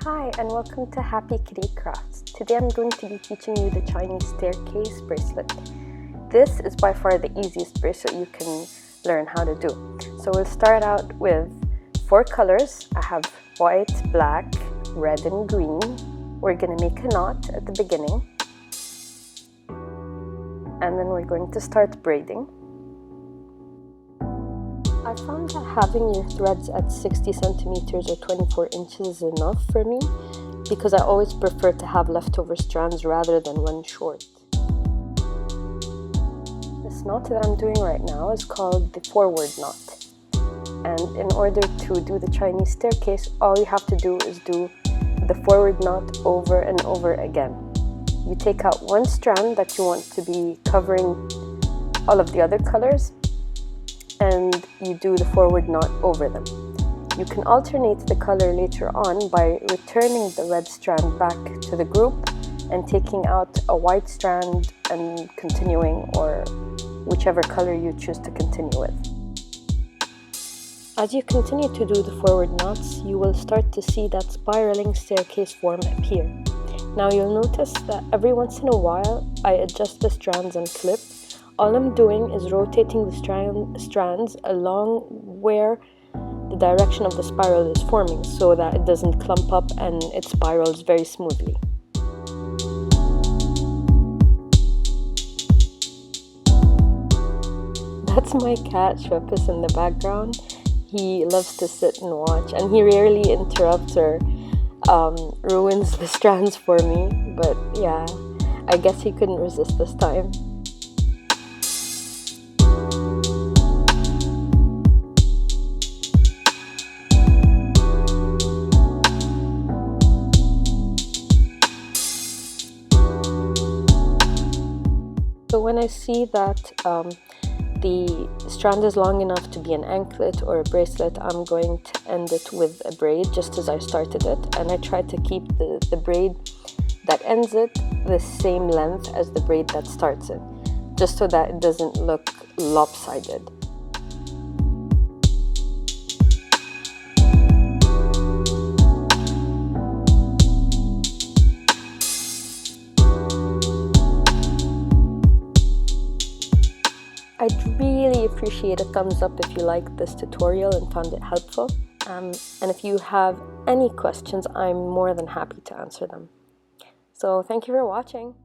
Hi and welcome to HappyKittyCrafts. Today I'm going to be teaching you the Chinese staircase bracelet. This is by far the easiest bracelet you can learn how to do. So we'll start out with 4 colors. I have white, black, red and green. We're going to make a knot at the beginning. And then we're going to start braiding. I found that having your threads at 60 centimeters or 24 inches is enough for me because I always prefer to have leftover strands rather than run short. This knot that I'm doing right now is called the forward knot. And in order to do the Chinese staircase, all you have to do is do the forward knot over and over again. You take out one strand that you want to be covering all of the other colors, and you do the forward knot over them. You can alternate the color later on by returning the red strand back to the group and taking out a white strand and continuing, or whichever color you choose to continue with. As you continue to do the forward knots, you will start to see that spiraling staircase form appear. Now you'll notice that every once in a while I adjust the strands and clip. All I'm doing is rotating the strands along where the direction of the spiral is forming so that it doesn't clump up and it spirals very smoothly. That's my cat Shwepus in the background. He loves to sit and watch, and he rarely interrupts or ruins the strands for me, but yeah, I guess he couldn't resist this time. So when I see that the strand is long enough to be an anklet or a bracelet, I'm going to end it with a braid just as I started it, and I try to keep the braid that ends it the same length as the braid that starts it, just so that it doesn't look lopsided. I'd really appreciate a thumbs up if you liked this tutorial and found it helpful. And if you have any questions, I'm more than happy to answer them. So thank you for watching.